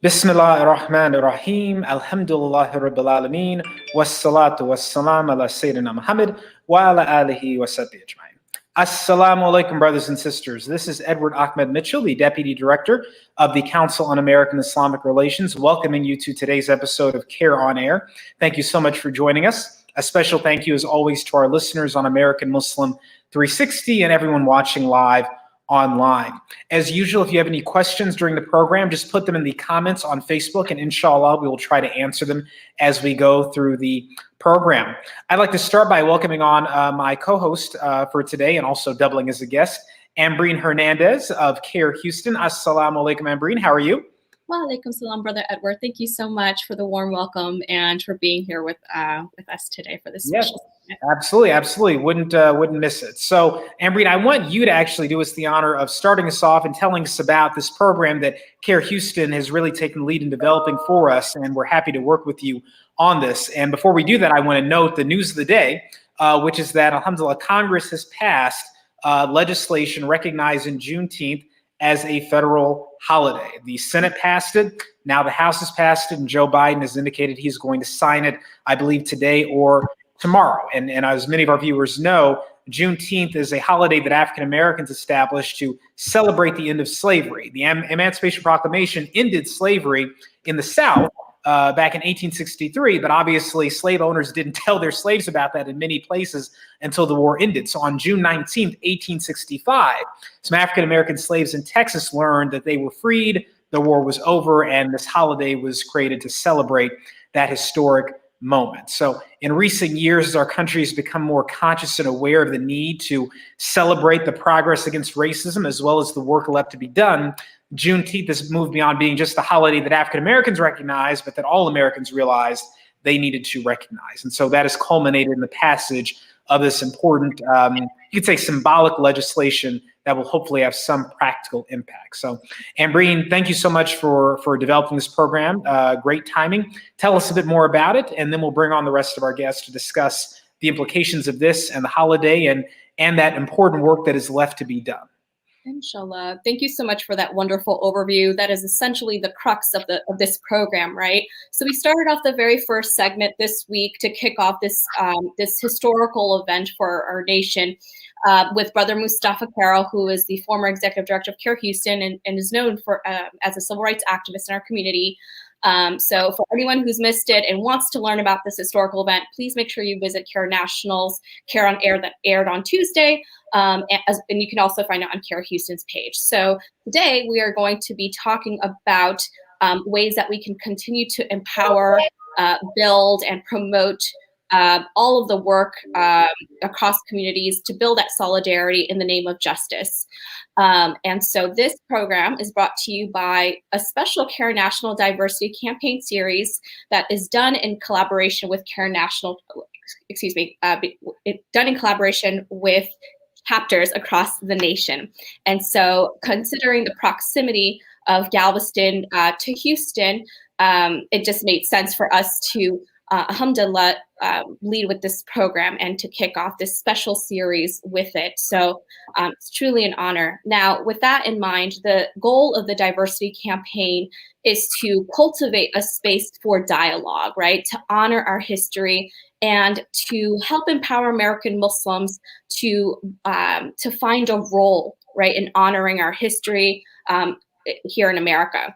Bismillah ar-Rahman ar-Rahim, Alhamdulillah Rabbil Alameen, Wassalatu wassalam ala Sayyidina Muhammad, wa ala alihi wa sahbihi ajma'in. Assalamu alaikum, brothers and sisters. This is Edward Ahmed Mitchell, the Deputy Director of the Council on American Islamic Relations, welcoming you to today's episode of CAIR on Air. Thank you so much for joining us. A special thank you, as always, to our listeners on American Muslim 360 and everyone watching live online. As usual, if you have any questions during the program, just put them in the comments on Facebook, and inshallah, we will try to answer them as we go through the program. I'd like to start by welcoming on my co-host for today, and also doubling as a guest, Ambreen Hernandez of CAIR Houston. Assalamu alaikum, Ambreen. How are you? Wa alaikum salam, Brother Edward. Thank you so much for the warm welcome and for being here with us today for this special segment. Absolutely. Wouldn't miss it. So, Ambreen, I want you to actually do us the honor of starting us off and telling us about this program that CAIR Houston has really taken the lead in developing for us, and we're happy to work with you on this. And before we do that, I want to note the news of the day, which is that, alhamdulillah, Congress has passed legislation recognizing Juneteenth as a federal holiday. The Senate passed it. Now the House has passed it, and Joe Biden has indicated he's going to sign it, I believe, today or tomorrow. And as many of our viewers know, Juneteenth is a holiday that African Americans established to celebrate the end of slavery. The Emancipation Proclamation ended slavery in the South back in 1863, but obviously slave owners didn't tell their slaves about that in many places until the war ended. So on June 19th, 1865, some African American slaves in Texas learned that they were freed, the war was over, and this holiday was created to celebrate that historic moment. So in recent years, as our country has become more conscious and aware of the need to celebrate the progress against racism as well as the work left to be done, Juneteenth has moved beyond being just the holiday that African Americans recognize, but that all Americans realized they needed to recognize. And so that has culminated in the passage of this important, you could say, symbolic legislation that will hopefully have some practical impact. So, Ambreen, thank you so much for developing this program. Great timing. Tell us a bit more about it, and then we'll bring on the rest of our guests to discuss the implications of this and the holiday and that important work that is left to be done. Inshallah. Thank you so much for that wonderful overview. That is essentially the crux of this program, right? So we started off the very first segment this week to kick off this historical event for our nation with Brother Mustafa Carroll, who is the former executive director of CAIR Houston and is known for as a civil rights activist in our community. So for anyone who's missed it and wants to learn about this historical event, please make sure you visit CAIR National's CAIR on Air that aired on Tuesday. And you can also find it on CAIR Houston's page. So today we are going to be talking about ways that we can continue to empower, build, and promote all of the work across communities to build that solidarity in the name of justice. And so this program is brought to you by a special CAIR National Diversity Campaign series that is done in collaboration with CAIR National, done in collaboration with chapters across the nation. And so considering the proximity of Galveston to Houston, it just made sense for us to alhamdulillah, lead with this program and to kick off this special series with it. So it's truly an honor. Now, with that in mind, the goal of the diversity campaign is to cultivate a space for dialogue, right? To honor our history and to help empower American Muslims to find a role, right, in honoring our history here in America.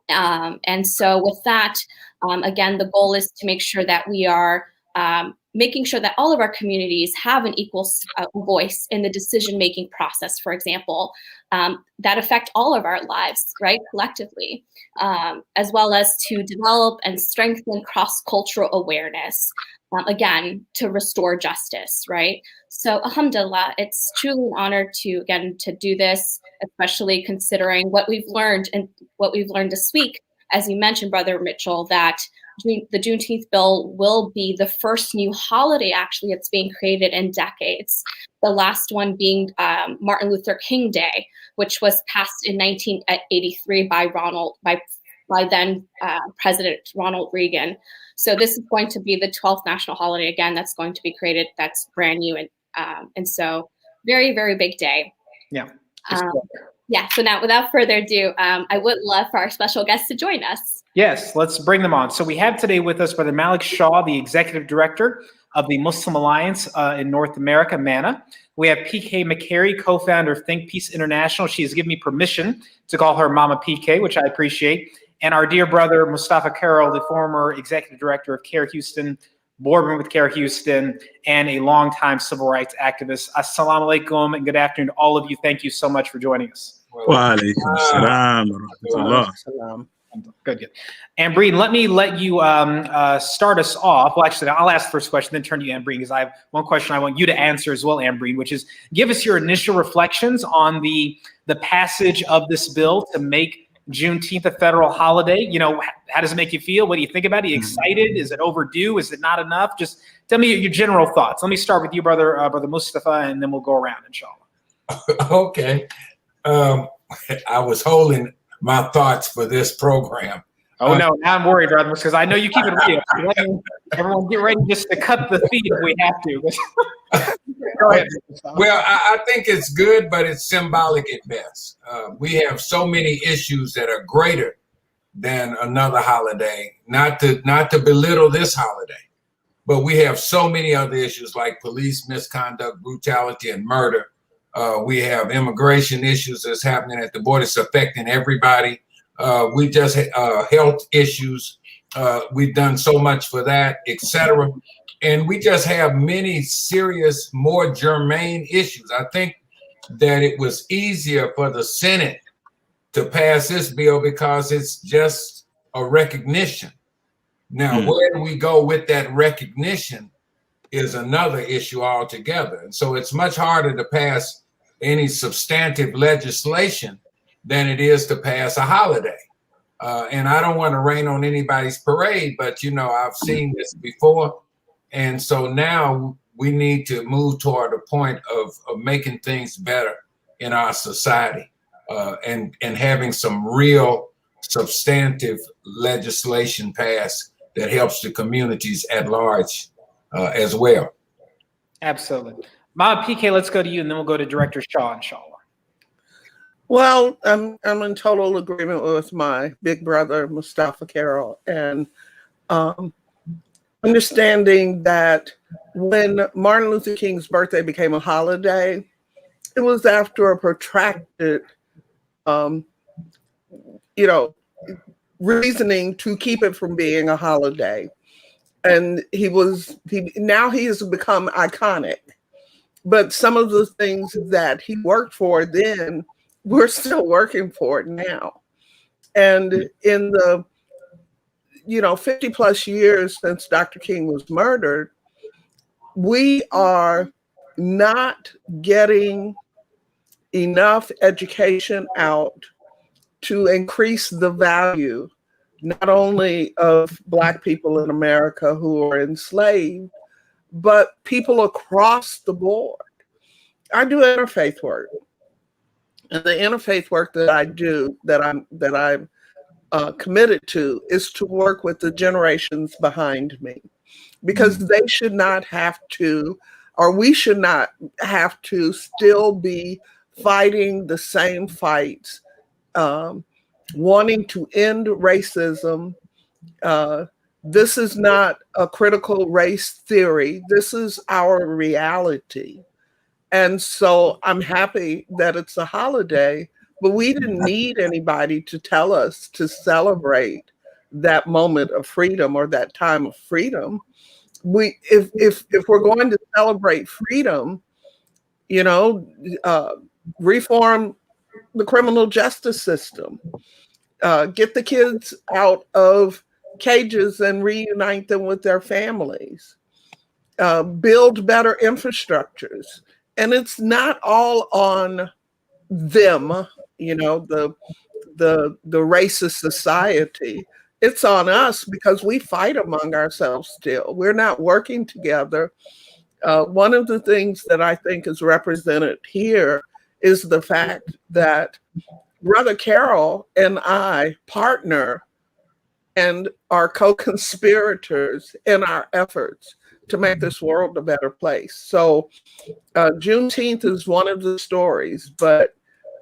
And so with that, again, the goal is to make sure that we are making sure that all of our communities have an equal voice in the decision-making process, for example, that affect all of our lives, right, collectively, as well as to develop and strengthen cross-cultural awareness, again, to restore justice, right? So alhamdulillah, it's truly an honor to do this, especially considering what we've learned this week. As you mentioned, Brother Mitchell, that the Juneteenth bill will be the first new holiday, actually, that's being created in decades. The last one being Martin Luther King Day, which was passed in 1983 by then President Ronald Reagan. So this is going to be the 12th national holiday, again, that's going to be created, that's brand new. And so very, very big day. Yeah. Yeah, so now without further ado, I would love for our special guests to join us. Yes, let's bring them on. So we have today with us Brother Malik Shaw, the Executive Director of the Muslim Alliance in North America, MANA. We have PK McCary, co-founder of Think Peace International. She has given me permission to call her Mama PK, which I appreciate. And our dear brother, Mustafa Carroll, the former Executive Director of CAIR Houston, board member with CAIR Houston, and a longtime civil rights activist. Assalamu alaikum, and good afternoon to all of you. Thank you so much for joining us. Wa alaikum salam wa rahmatullah. Good. Ambreen, let you start us off. Well, actually, I'll ask the first question, then turn to you, Ambreen, because I have one question I want you to answer as well, Ambreen, which is give us your initial reflections on the passage of this bill to make Juneteenth a federal holiday. You know, how does it make you feel? What do you think about it? Are you excited? Is it overdue? Is it not enough? Just tell me your general thoughts. Let me start with you, brother Mustafa, and then we'll go around, inshallah. Okay. I was holding my thoughts for this program. Oh no, now I'm worried, brother, because I know you keep it real. Everyone get ready just to cut the feed if we have to. Go ahead. Well, I think it's good, but it's symbolic at best. We have so many issues that are greater than another holiday, not to belittle this holiday, but we have so many other issues like police misconduct, brutality, and murder. We have immigration issues that's happening at the border. It's affecting everybody. We just health issues. We've done so much for that, etc. And we just have many serious, more germane issues. I think that it was easier for the Senate to pass this bill because it's just a recognition. Now, where do we go with that recognition is another issue altogether. And so it's much harder to pass any substantive legislation than it is to pass a holiday. And I don't want to rain on anybody's parade, but you know, I've seen this before. And so now we need to move toward a point of making things better in our society and having some real substantive legislation passed that helps the communities at large as well. Absolutely. Mama PK, let's go to you, and then we'll go to Director Shaw, inshallah. Well, I'm in total agreement with my big brother, Mustafa Carroll, and understanding that when Martin Luther King's birthday became a holiday, it was after a protracted, reasoning to keep it from being a holiday. And he has become iconic. But some of the things that he worked for then, we're still working for it now. And in the 50 plus years since Dr. King was murdered, we are not getting enough education out to increase the value, not only of Black people in America who are enslaved, but people across the board. I do interfaith work. And the interfaith work that I do, that I'm committed to, is to work with the generations behind me, because they should not have to, or we should not have to still be fighting the same fights, wanting to end racism. This is not a critical race theory. This is our reality. And so I'm happy that it's a holiday, but we didn't need anybody to tell us to celebrate that moment of freedom or that time of freedom. If we're going to celebrate freedom, reform the criminal justice system, get the kids out of cages and reunite them with their families, build better infrastructures. And it's not all on them, the racist society. It's on us because we fight among ourselves still. We're not working together. One of the things that I think is represented here is the fact that Brother Carroll and I partner and are co-conspirators in our efforts to make this world a better place. So Juneteenth is one of the stories, but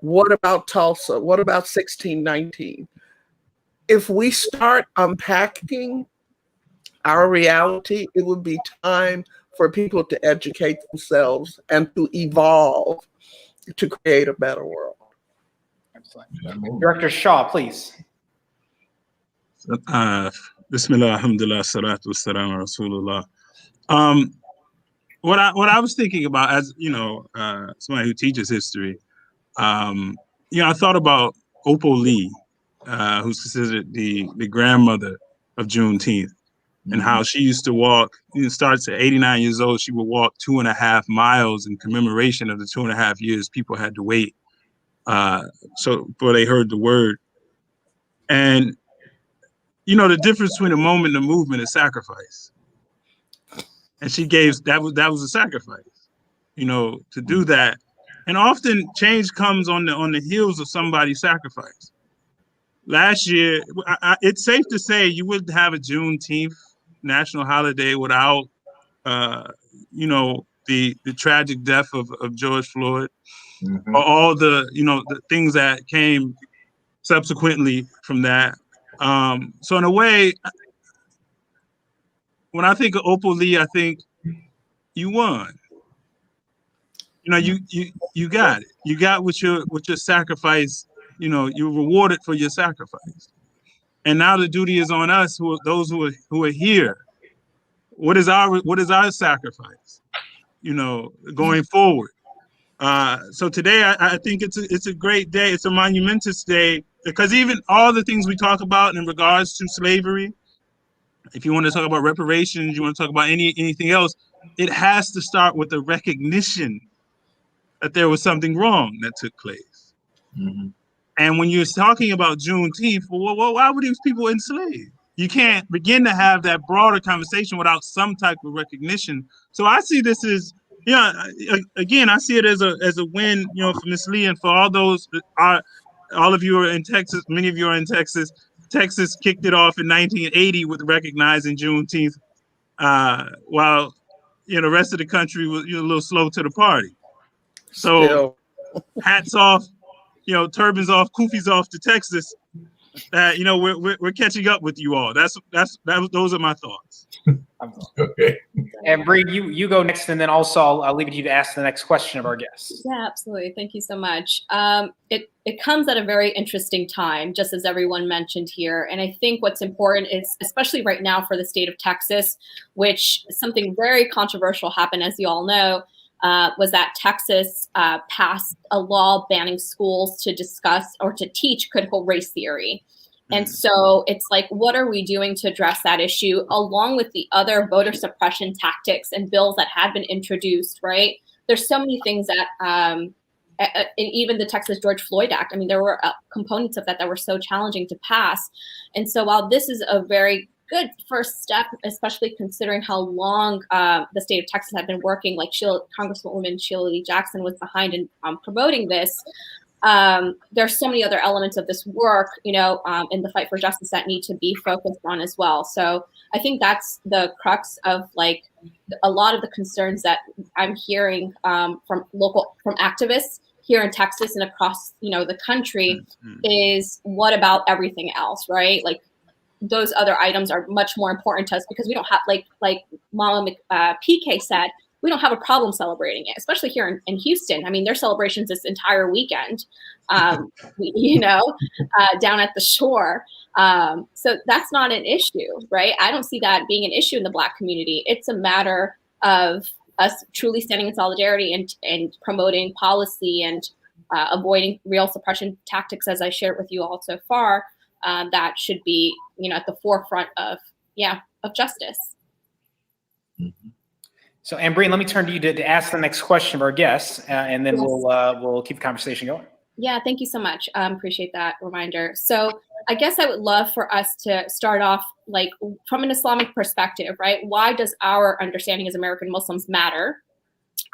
What about Tulsa? What about 1619? If we start unpacking our reality, it would be time for people to educate themselves and to evolve to create a better world. Director Shaw, please. Bismillah, alhamdulillah, salatu wassalam, rasulullah. What I was thinking about, as you know, somebody who teaches history, I thought about Opal Lee, who's considered the grandmother of Juneteenth, and how she used to walk. Starts at 89 years old. She would walk 2.5 miles in commemoration of the 2.5 years people had to wait, so before they heard the word. And the difference between a moment and a movement is sacrifice. And she gave that was a sacrifice, to do that. And often change comes on the heels of somebody's sacrifice. Last year, it's safe to say you wouldn't have a Juneteenth national holiday without, the tragic death of George Floyd, or all the things that came subsequently from that. So in a way, when I think of Opal Lee, I think you won. You got it. You got what your sacrifice. You're rewarded for your sacrifice. And now the duty is on us, those who are here. What is our sacrifice? Going forward. So today, I think it's a great day. It's a monumentous day, because even all the things we talk about in regards to slavery, if you want to talk about reparations, you want to talk about anything else, it has to start with the recognition that there was something wrong that took place. And when you're talking about Juneteenth, well, why were these people enslaved? You can't begin to have that broader conversation without some type of recognition. So I see this as, again, I see it as a win, for Ms. Lee and for all those. All of you are in Texas. Many of you are in Texas. Texas kicked it off in 1980 with recognizing Juneteenth, while the rest of the country was a little slow to the party. So hats off, turbans off, kufis off to Texas. We're catching up with you all. Those are my thoughts. Okay. And Bree, you go next, and then also I'll leave it to you to ask the next question of our guests. Yeah, absolutely. Thank you so much. It comes at a very interesting time, just as everyone mentioned here. And I think what's important is, especially right now for the state of Texas, which something very controversial happened, as you all know, was that Texas passed a law banning schools to discuss or to teach critical race theory. And so it's like, what are we doing to address that issue, along with the other voter suppression tactics and bills that had been introduced, right? There's so many things that, even the Texas George Floyd Act, I mean, there were components of that were so challenging to pass. And so while this is a very good first step, especially considering how long the state of Texas had been working, like Congresswoman Sheila Lee Jackson was behind in promoting this, there's so many other elements of this work, in the fight for justice that need to be focused on as well. So I think that's the crux of like a lot of the concerns that I'm hearing from activists here in Texas and across, the country is, what about everything else, right? Like, those other items are much more important to us because we don't have, like Mama PK said, we don't have a problem celebrating it, especially here in Houston. I mean, their celebrations this entire weekend, down at the shore. So that's not an issue, right? I don't see that being an issue in the Black community. It's a matter of us truly standing in solidarity and promoting policy and avoiding real suppression tactics, as I shared with you all so far. That should be, at the forefront of justice. So, Ambreen, let me turn to you to ask the next question of our guests, and then we'll keep the conversation going. Yeah, thank you so much. Appreciate that reminder. So I guess I would love for us to start off like from an Islamic perspective, right? Why does our understanding as American Muslims matter?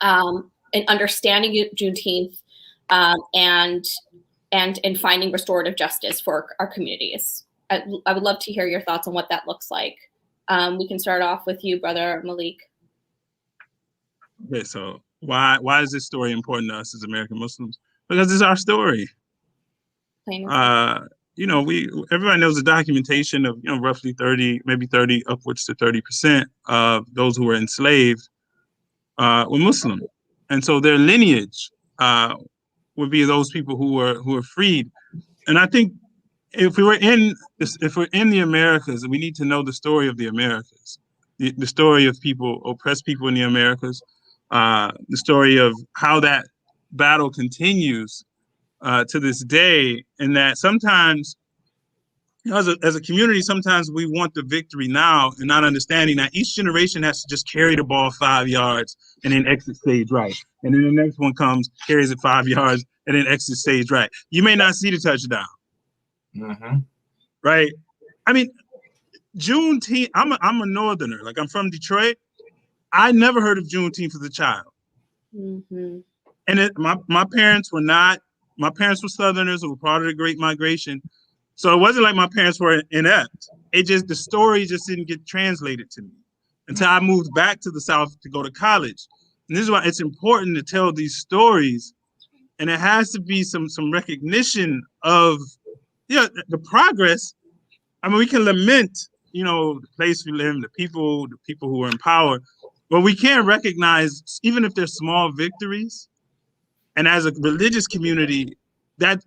In understanding Juneteenth and in finding restorative justice for our communities. I would love to hear your thoughts on what that looks like. We can start off with you, Brother Malik. Okay, so why is this story important to us as American Muslims? because it's our story. Plain and Everybody knows the documentation of, roughly 30, maybe 30, upwards to 30% of those who were enslaved were Muslim. And so their lineage would be those people who were freed. And I think if we're in the Americas, we need to know the story of the Americas, the story of oppressed people in the Americas, the story of how that battle continues to this day, and that sometimes, as a community, sometimes we want the victory now and not understanding that each generation has to just carry the ball 5 yards and then exit stage right. And then the next one comes, carries it 5 yards, and then exit stage right. You may not see the touchdown. Mm-hmm. Right? I mean, Juneteenth, I'm a Northerner. Like, I'm from Detroit. I never heard of Juneteenth as a child. Mm-hmm. And my parents were not, my parents were Southerners who were part of the Great Migration. So it wasn't like my parents were inept. The story just didn't get translated to me until I moved back to the South to go to college. And this is why it's important to tell these stories. And it has to be some recognition of the progress. I mean, we can lament, the place we live in, the people who are in power, but we can't recognize, even if they're small victories. And as a religious community, that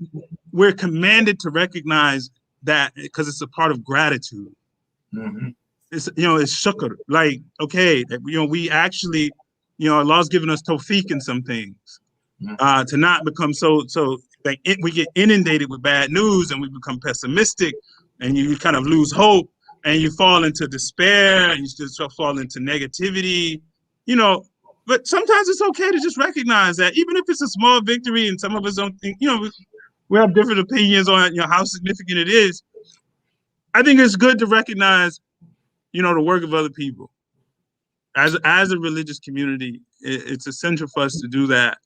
we're commanded to recognize that, because it's a part of gratitude. Mm-hmm. It's shukr, like, okay, we actually, Allah's given us tawfiq in some things, to not become so like we get inundated with bad news and we become pessimistic, and you kind of lose hope and you fall into despair and you just fall into negativity, But sometimes it's okay to just recognize that, even if it's a small victory, and some of us don't think, we have different opinions on how significant it is. I think it's good to recognize, the work of other people. As a religious community, it's essential for us to do that,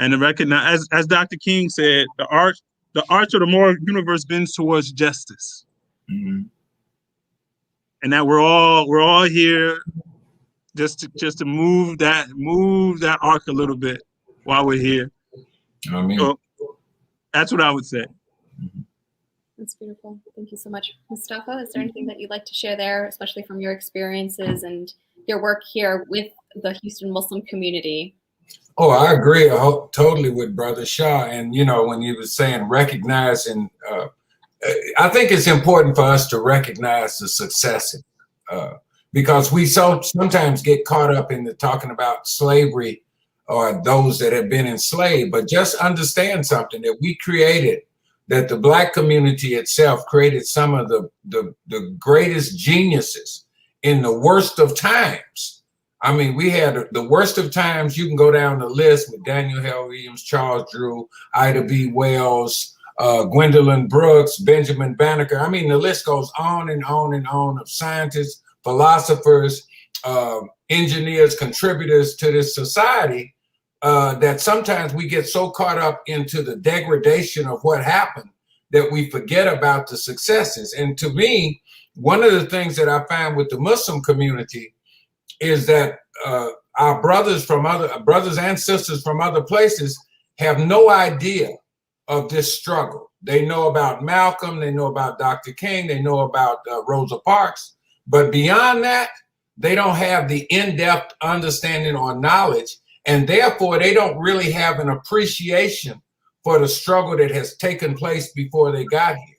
and to recognize, as Dr. King said, the arch of the moral universe bends towards justice, and that we're all here just to move that arc a little bit while we're here. I mean, so that's what I would say. That's beautiful. Thank you so much. Mustafa, is there anything that you'd like to share there, especially from your experiences and your work here with the Houston Muslim community? Oh, I agree totally with Brother Shah. And, when you were saying recognizing, I think it's important for us to recognize the successes, because we sometimes get caught up in talking about slavery or those that have been enslaved. But just understand something, that we created, that the Black community itself created some of the greatest geniuses in the worst of times. I mean, we had the worst of times. You can go down the list with Daniel Hale Williams, Charles Drew, Ida B. Wells, Gwendolyn Brooks, Benjamin Banneker. I mean, the list goes on and on and on of scientists, philosophers, engineers, contributors to this society, that sometimes we get so caught up into the degradation of what happened that we forget about the successes. And to me, one of the things that I find with the Muslim community is that our brothers and sisters from other places have no idea of this struggle. They know about Malcolm, they know about Dr. King, they know about Rosa Parks, but beyond that, they don't have the in-depth understanding or knowledge, and therefore they don't really have an appreciation for the struggle that has taken place before they got here.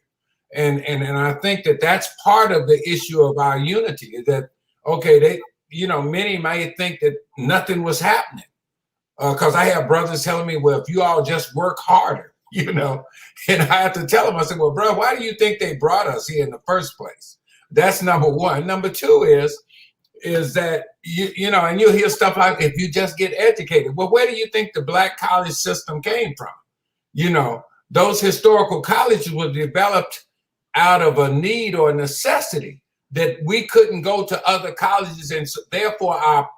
And I think that that's part of the issue of our unity, is that, okay, many might think that nothing was happening, because I have brothers telling me, well, if you all just work harder, and I have to tell them, I said, well, bro, why do you think they brought us here in the first place? That's number one. Number two is that, and you'll hear stuff like, if you just get educated. Well, where do you think the Black college system came from? Those historical colleges were developed out of a need or necessity, that we couldn't go to other colleges, and so therefore our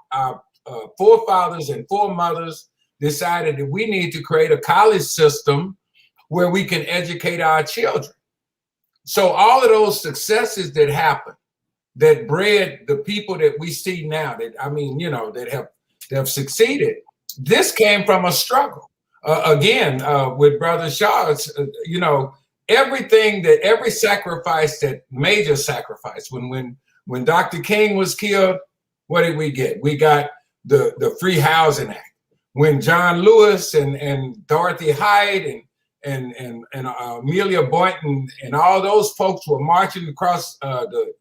forefathers and foremothers decided that we need to create a college system where we can educate our children. So all of those successes that happened, that bred the people that we see now, that have succeeded, this came from a struggle. again, with Brother Shaw's, you know, every sacrifice, that major sacrifice, when Dr. King was killed, what did we get? We got the Free Housing Act. When John Lewis and Dorothy Hyde and Amelia Boynton and all those folks were marching across the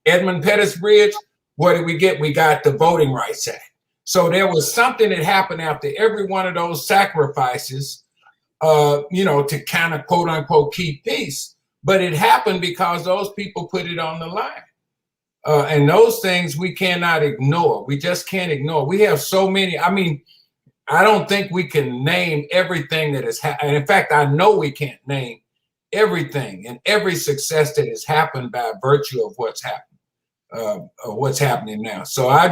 Edmund Pettus Bridge, what did we get? We got the Voting Rights Act. So there was something that happened after every one of those sacrifices, you know, to kind of quote unquote keep peace. But it happened because those people put it on the line. And those things we cannot ignore. We just can't ignore. We have so many. I mean, I don't think we can name everything that has happened. And in fact, I know we can't name everything and every success that has happened by virtue of what's happened, what's happening now. So I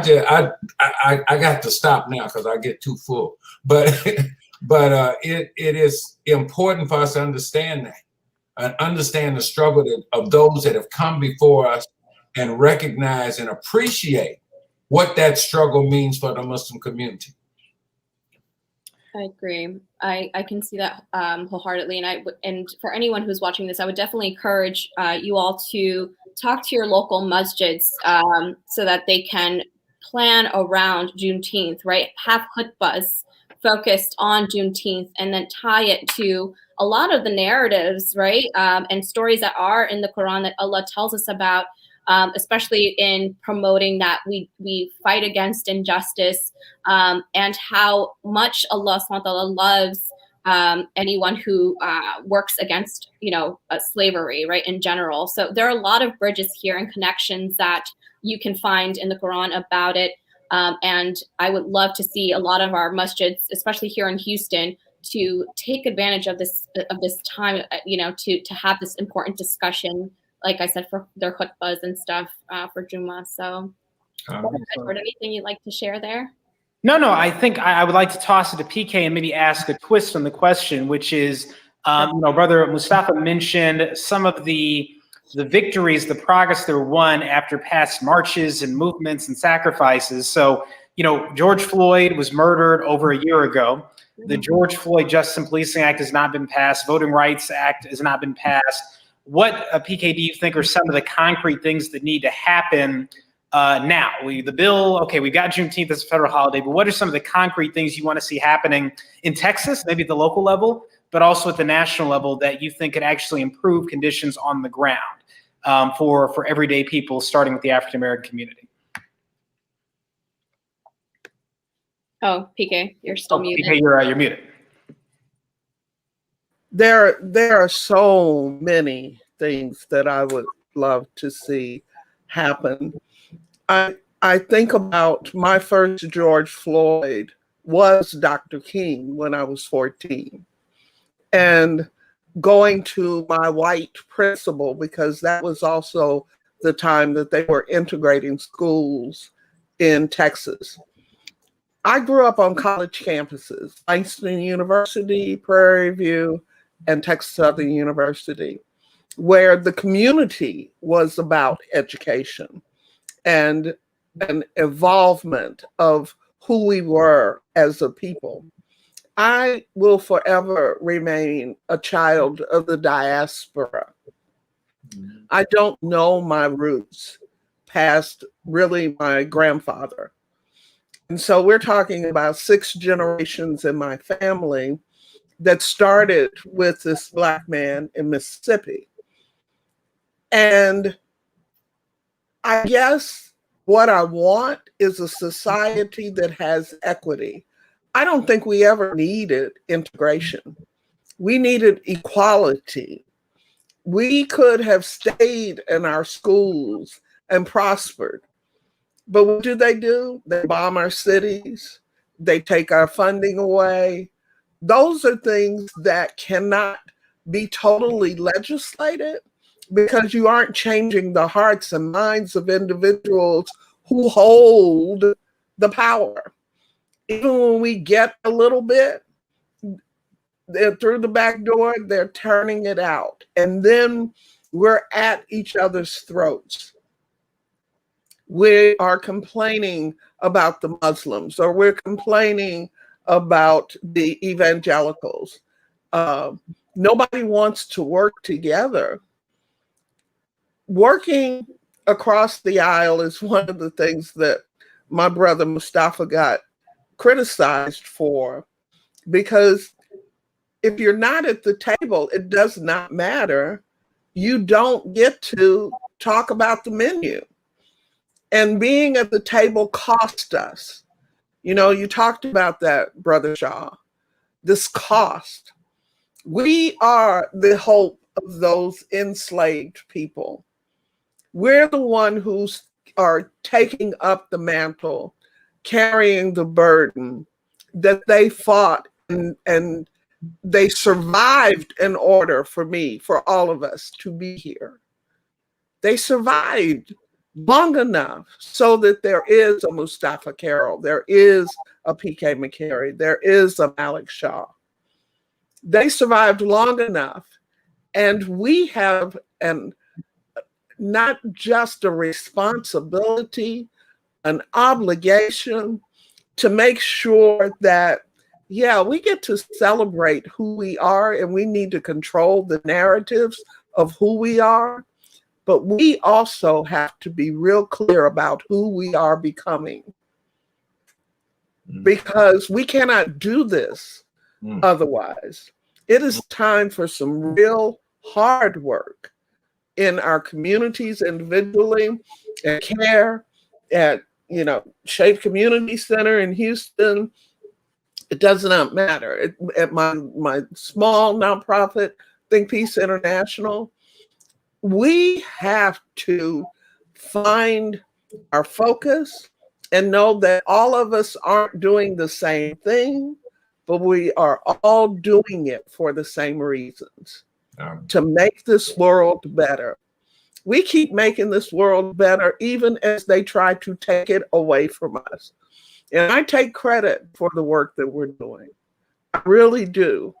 got to stop now because I get too full. But it is important for us to understand that and understand the struggle of those that have come before us, and recognize and appreciate what that struggle means for the Muslim community. I agree. I can see that wholeheartedly, and for anyone who's watching this, I would definitely encourage you all to talk to your local masjids so that they can plan around Juneteenth, right? Have khutbahs focused on Juneteenth, and then tie it to a lot of the narratives, right? And stories that are in the Quran that Allah tells us about. Especially in promoting that we fight against injustice, and how much Allah subhanahu wa ta'ala loves anyone who works against, you know, slavery, right, in general. So there are a lot of bridges here and connections that you can find in the Quran about it. And I would love to see a lot of our masjids, especially here in Houston, to take advantage of this time, you know, to have this important discussion, like I said, for their khutbahs and stuff for Jummah. So, Edward, anything you'd like to share there? No, I think I would like to toss it to PK and maybe ask a twist on the question, which is, you know, Brother Mustafa mentioned some of the victories, the progress that were won after past marches and movements and sacrifices. So, you know, George Floyd was murdered over a year ago. The George Floyd Justice and Policing Act has not been passed. Voting Rights Act has not been passed. What, PK, do you think are some of the concrete things that need to happen now? The bill, okay, we've got Juneteenth as a federal holiday, but what are some of the concrete things you want to see happening in Texas, maybe at the local level, but also at the national level, that you think could actually improve conditions on the ground for everyday people, starting with the African-American community? Oh, PK, you're still muted. PK, you're muted. There are so many things that I would love to see happen. I think about my first George Floyd was Dr. King when I was 14. And going to my white principal, because that was also the time that they were integrating schools in Texas. I grew up on college campuses, Langston University, Prairie View, and Texas Southern University, where the community was about education and an involvement of who we were as a people. I will forever remain a child of the diaspora. I don't know my roots past really my grandfather. And so we're talking about 6 generations in my family that started with this Black man in Mississippi. And I guess what I want is a society that has equity. I don't think we ever needed integration. We needed equality. We could have stayed in our schools and prospered. But what do? They bomb our cities. They take our funding away. Those are things that cannot be totally legislated, because you aren't changing the hearts and minds of individuals who hold the power. Even when we get a little bit, they're through the back door, they're turning it out. And then we're at each other's throats. We are complaining about the Muslims, or we're complaining about the evangelicals. Nobody wants to work together. Working across the aisle is one of the things that my brother Mustafa got criticized for, because if you're not at the table, it does not matter. You don't get to talk about the menu. And being at the table cost us. You know, you talked about that, Brother Shaw, this cost. We are the hope of those enslaved people. We're the one who are taking up the mantle, carrying the burden that they fought and they survived in order for all of us to be here. They survived long enough so that there is a Mustafa Carroll, there is a P.K. McCary, there is a Malik Shaw. They survived long enough, and we have not just a responsibility, an obligation to make sure that, yeah, we get to celebrate who we are, and we need to control the narratives of who we are, but we also have to be real clear about who we are becoming. Because we cannot do this otherwise. It is time for some real hard work in our communities individually, at CAIR, at Shape Community Center in Houston. It does not matter. At my small nonprofit, Think Peace International, we have to find our focus and know that all of us aren't doing the same thing, but we are all doing it for the same reasons, to make this world better. We keep making this world better even as they try to take it away from us. And I take credit for the work that we're doing. I really do.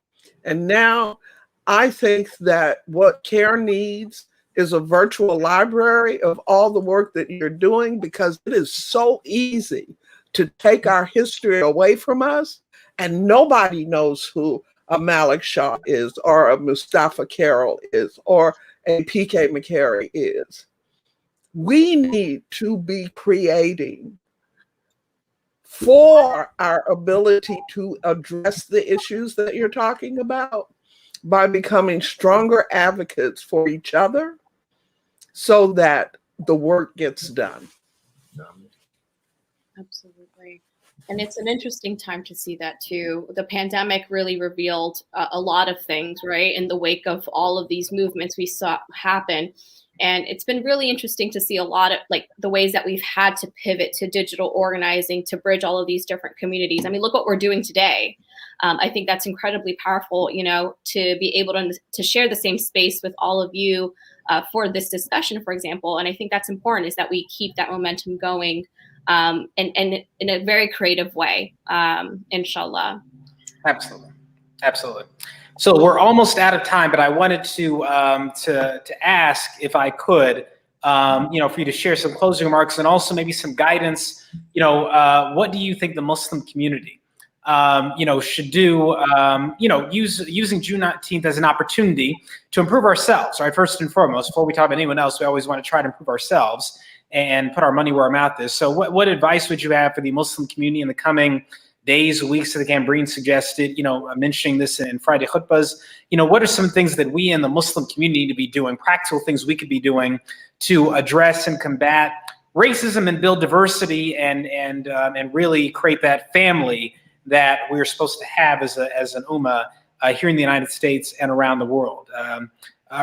And now I think that what CAIR needs is a virtual library of all the work that you're doing, because it is so easy to take our history away from us, and nobody knows who a Malik Shaw is, or a Mustafa Carroll is, or a P.K. McCary is. We need to be creating for our ability to address the issues that you're talking about by becoming stronger advocates for each other so that the work gets done. Absolutely. And it's an interesting time to see that too. The pandemic really revealed a lot of things, right? In the wake of all of these movements we saw happen. And it's been really interesting to see a lot of the ways that we've had to pivot to digital organizing to bridge all of these different communities. I mean, look what we're doing today. I think that's incredibly powerful, to be able to share the same space with all of you for this discussion, for example. And I think that's important, is that we keep that momentum going and in a very creative way, inshallah. Absolutely. So we're almost out of time, but I wanted to ask, if I could, for you to share some closing remarks and also maybe some guidance. What do you think the Muslim community, should do? Using Juneteenth as an opportunity to improve ourselves, right? First and foremost, before we talk about anyone else, we always want to try to improve ourselves and put our money where our mouth is. So, what advice would you have for the Muslim community in the coming days, weeks, as Cambrine suggested, mentioning this in Friday khutbahs? What are some things that we in the Muslim community need to be doing, practical things we could be doing to address and combat racism and build diversity and really create that family that we're supposed to have as an ummah here in the United States and around the world?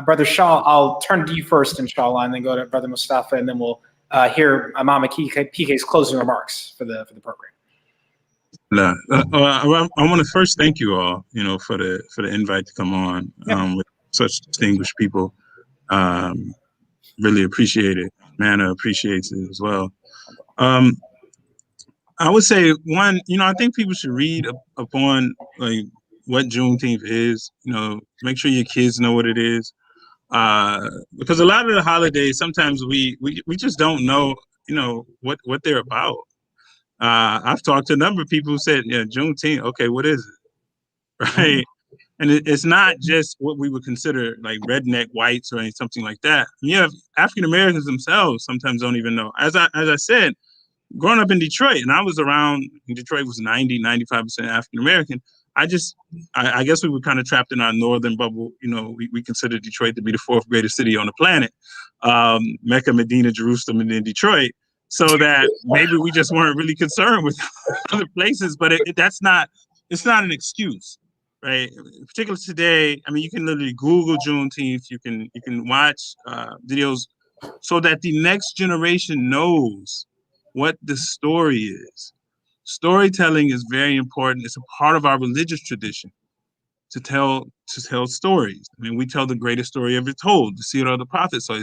Brother Shaw, I'll turn to you first, inshallah, and then go to Brother Mustafa, and then we'll hear Imam PK's closing remarks for the program. I want to first thank you all, for the invite to come on with such distinguished people. Really appreciate it. Manna appreciates it as well. I would say, one, I think people should read upon what Juneteenth is. Make sure your kids know what it is, because a lot of the holidays, sometimes we just don't know, what they're about. I've talked to a number of people who said, yeah, Juneteenth, okay, what is it? Right? And it's not just what we would consider like redneck whites or something like that. You have African Americans themselves sometimes don't even know. As I said, growing up in Detroit, and I was around, Detroit was 95% African American. I guess we were kind of trapped in our northern bubble. You know, we consider Detroit to be the fourth greatest city on the planet. Mecca, Medina, Jerusalem, and then Detroit. So that maybe we just weren't really concerned with other places, but it's not an excuse. Right, particularly today. I mean, you can literally Google Juneteenth. You can watch videos, so that the next generation knows what the story is. Storytelling is very important. It's a part of our religious tradition to tell stories. I mean, we tell the greatest story ever told. The seed of the prophets, so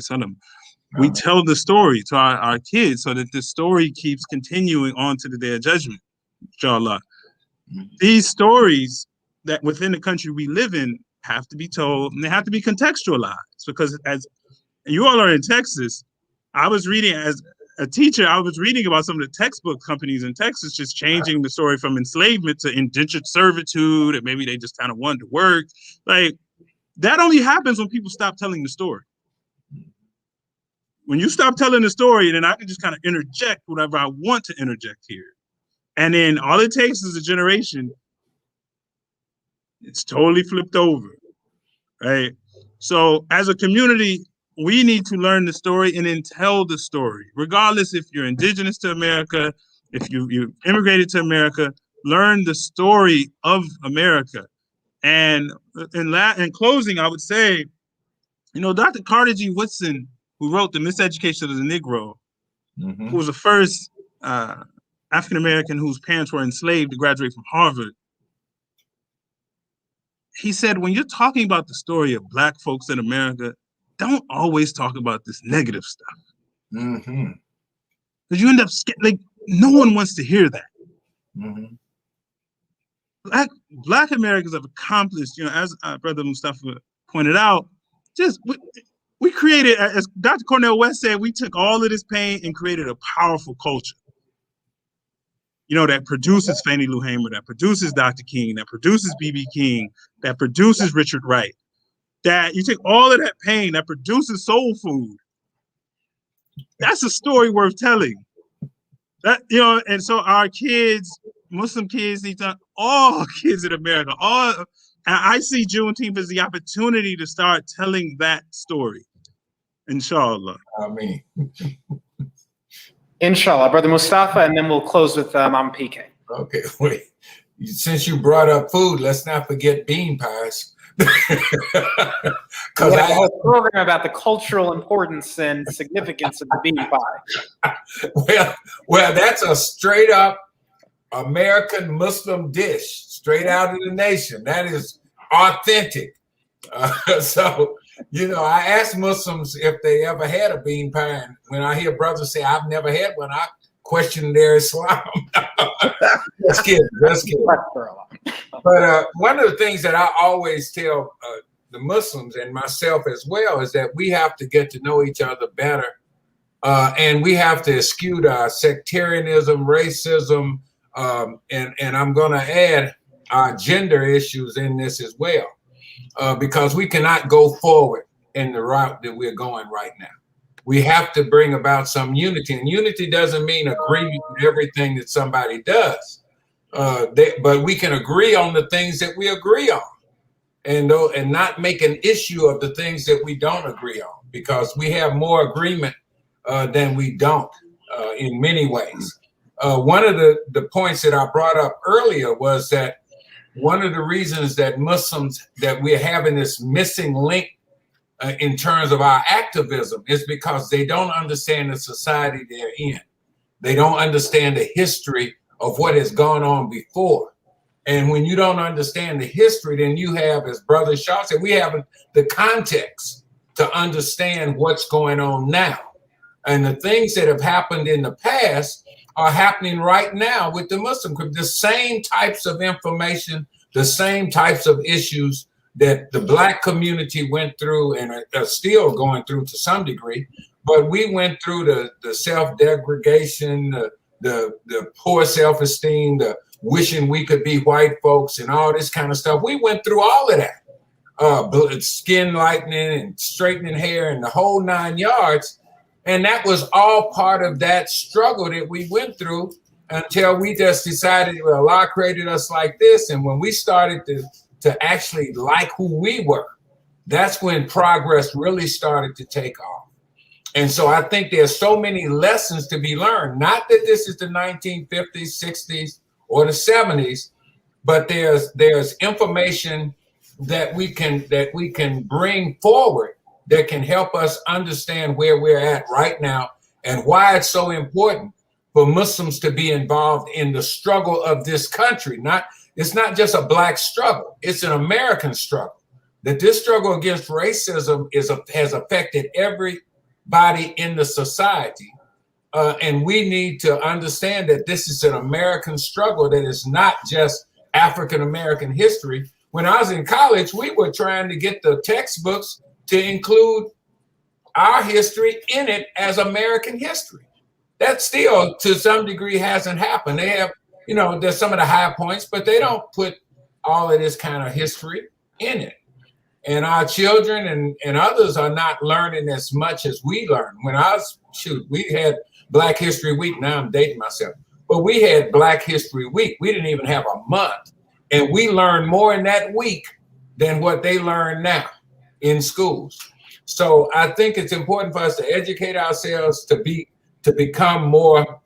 we tell the story to our kids, so that the story keeps continuing on to the day of judgment. Inshallah, these stories that within the country we live in have to be told, and they have to be contextualized, because as you all are in Texas, I was reading as a teacher, I was reading about some of the textbook companies in Texas just changing the story from enslavement to indentured servitude, and maybe they just kind of wanted to work. Like, that only happens when people stop telling the story. When you stop telling the story, then I can just kind of interject whatever I want to interject here. And then all it takes is a generation. It's totally flipped over, right? So as a community, we need to learn the story and then tell the story, regardless if you're indigenous to America, if you immigrated to America, learn the story of America. And in closing, I would say, you know, Dr. Carter G. Woodson, who wrote The Miseducation of the Negro, who was the first African-American whose parents were enslaved to graduate from Harvard. He said, when you're talking about the story of Black folks in America, don't always talk about this negative stuff. Because you end up, like, no one wants to hear that. Black Americans have accomplished, you know, as Brother Mustafa pointed out, just we created, as Dr. Cornel West said, we took all of this pain and created a powerful culture. You know, that produces Fannie Lou Hamer, that produces Dr. King, that produces B.B. King, that produces Richard Wright. That you take all of that pain that produces soul food. That's a story worth telling. That, you know, and so our kids, Muslim kids, all kids in America, and I see Juneteenth as the opportunity to start telling that story. Inshallah. Ameen. Inshallah, Brother Mustafa, and then we'll close with Mama PK. Okay, wait. Since you brought up food, let's not forget bean pies. Because I have a program about the cultural importance and significance of the bean pie. Well, that's a straight up American Muslim dish, straight out of the nation. That is authentic. So, you know, I ask Muslims if they ever had a bean pie. And when I hear brothers say, I've never had one, I question their Islam. Just kidding. But one of the things that I always tell the Muslims and myself as well is that we have to get to know each other better. And we have to eschew our sectarianism, racism, and I'm going to add our gender issues in this as well. Because we cannot go forward in the route that we're going right now. We have to bring about some unity. And unity doesn't mean agreeing with everything that somebody does. But we can agree on the things that we agree on. And not make an issue of the things that we don't agree on. Because we have more agreement than we don't in many ways. One of the points that I brought up earlier was that one of the reasons that Muslims, that we're having this missing link in terms of our activism is because they don't understand the society they're in. They don't understand the history of what has gone on before. And when you don't understand the history, then you have, as Brother Shaw said, we have the context to understand what's going on now. And the things that have happened in the past are happening right now with the Muslim group. The same types of information, the same types of issues that the Black community went through and are still going through to some degree. But we went through the self-degradation, the poor self-esteem, the wishing we could be white folks and all this kind of stuff. We went through all of that. Skin lightening and straightening hair and the whole 9 yards. And that was all part of that struggle that we went through until we just decided, well, Allah created us like this. And when we started to actually like who we were, that's when progress really started to take off. And so I think there's so many lessons to be learned. Not that this is the 1950s, 60s, or the 70s, but there's information that we can bring forward that can help us understand where we're at right now and why it's so important for Muslims to be involved in the struggle of this country. It's not just a Black struggle, it's an American struggle. That this struggle against racism has affected everybody in the society. And we need to understand that this is an American struggle that is not just African-American history. When I was in college, we were trying to get the textbooks to include our history in it as American history. That still, to some degree, hasn't happened. They have, there's some of the high points, but they don't put all of this kind of history in it. And our children and others are not learning as much as we learned. When we had Black History Week. Now I'm dating myself. But we had Black History Week. We didn't even have a month. And we learned more in that week than what they learn now in schools. So I think it's important for us to educate ourselves to become more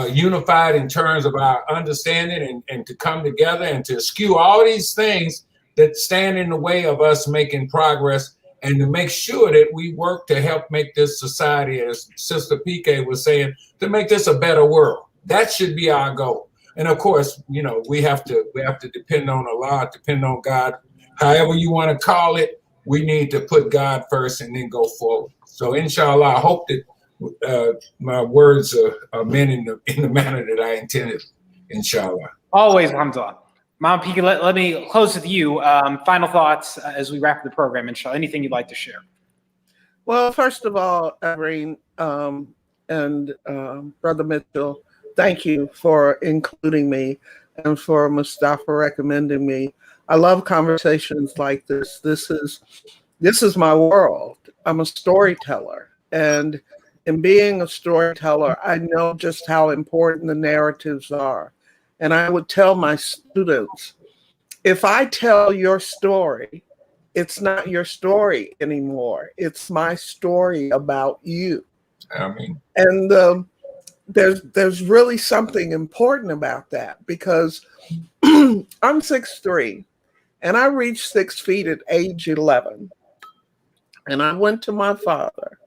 unified in terms of our understanding and to come together and to eschew all these things that stand in the way of us making progress, and to make sure that we work to help make this society, as Sister PK was saying, to make this a better world. That should be our goal. And of course, we have to depend on Allah, depend on God, however you want to call it. We need to put God first and then go forward. So inshallah, I hope that my words are meant in the manner that I intended, inshallah. Always, alhamdulillah. Mom Pika, let me close with you. Final thoughts as we wrap up the program, inshallah. Anything you'd like to share? Well, first of all, Irene and Brother Mitchell, thank you for including me and for Mustafa recommending me. I love conversations like this. This is my world. I'm a storyteller. And in being a storyteller, I know just how important the narratives are. And I would tell my students, if I tell your story, it's not your story anymore. It's my story about you. I mean, and there's really something important about that, because I'm 6'3", and I reached 6 feet at age 11. And I went to my father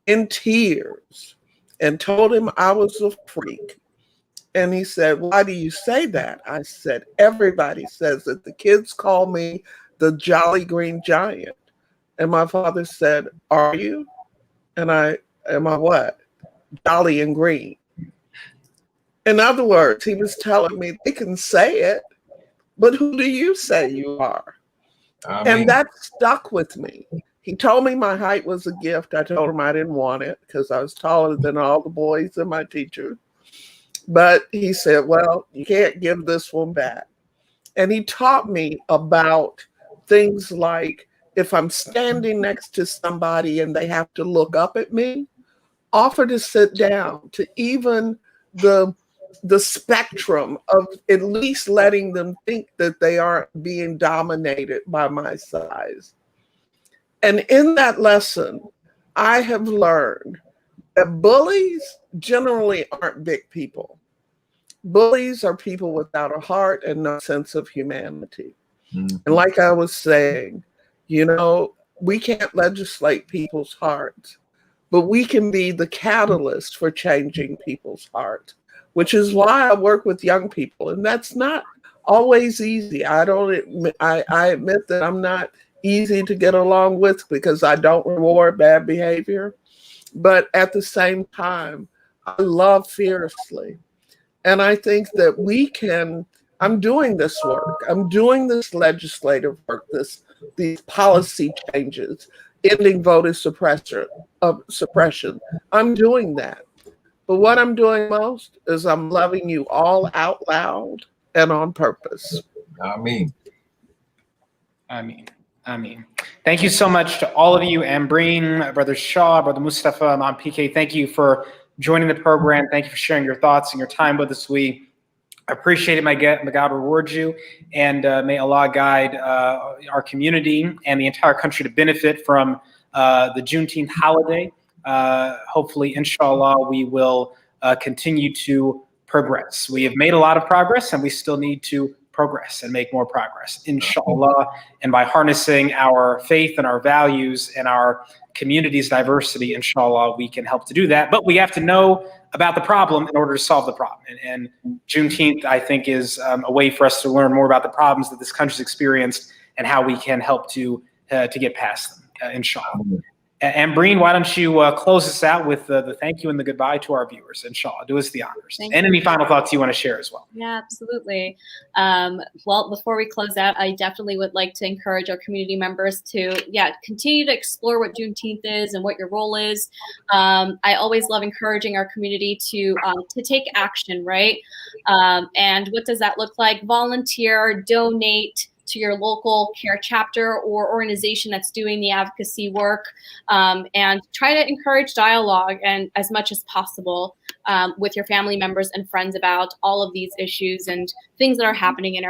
in tears and told him I was a freak. And he said, "Why do you say that?" I said, "Everybody says that. The kids call me the Jolly Green Giant." And my father said, "Are you?" And am I what? Jolly and green. In other words, he was telling me, they can say it, but who do you say you are? And that stuck with me. He told me my height was a gift. I told him I didn't want it because I was taller than all the boys and my teacher. But he said, "Well, you can't give this one back." And he taught me about things like, if I'm standing next to somebody and they have to look up at me, offer to sit down, to even the spectrum of at least letting them think that they aren't being dominated by my size. And in that lesson, I have learned that bullies generally aren't big people. Bullies are people without a heart and no sense of humanity. Mm-hmm. And like I was saying, we can't legislate people's hearts, but we can be the catalyst for changing people's hearts, which is why I work with young people. And that's not always easy. I admit that I'm not easy to get along with because I don't reward bad behavior. But at the same time, I love fiercely. And I think that I'm doing this work. I'm doing this legislative work, these policy changes, ending voter suppression. I'm doing that. But what I'm doing most is I'm loving you all out loud and on purpose. I mean. Thank you so much to all of you, Ambreen, Brother Shaw, Brother Mustafa, Mom PK. Thank you for joining the program. Thank you for sharing your thoughts and your time with us. We appreciate it. May God reward you, and may Allah guide our community and the entire country to benefit from the Juneteenth holiday. Hopefully, inshallah, we will continue to progress. We have made a lot of progress, and we still need to progress and make more progress, inshallah. And by harnessing our faith and our values and our community's diversity, inshallah, we can help to do that. But we have to know about the problem in order to solve the problem. And Juneteenth, I think, is a way for us to learn more about the problems that this country's experienced and how we can help to get past them, inshallah. Ambreen, why don't you close us out with the thank you and the goodbye to our viewers, inshallah. Do us the honors. And any final thoughts you want to share as well. Yeah, absolutely. Well, before we close out, I definitely would like to encourage our community members to, continue to explore what Juneteenth is and what your role is. I always love encouraging our community to take action, right? And what does that look like? Volunteer, donate to your local CAIR chapter or organization that's doing the advocacy work, and try to encourage dialogue and as much as possible with your family members and friends about all of these issues and things that are happening in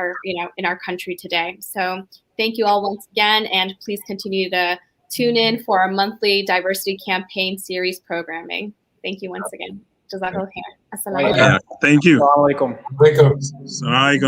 our country today. So thank you all once again, and please continue to tune in for our monthly diversity campaign series programming. Thank you once again. Jazakallah khair. Assalamu alaikum. Thank you. Assalamu alaikum. Assalamu alaikum.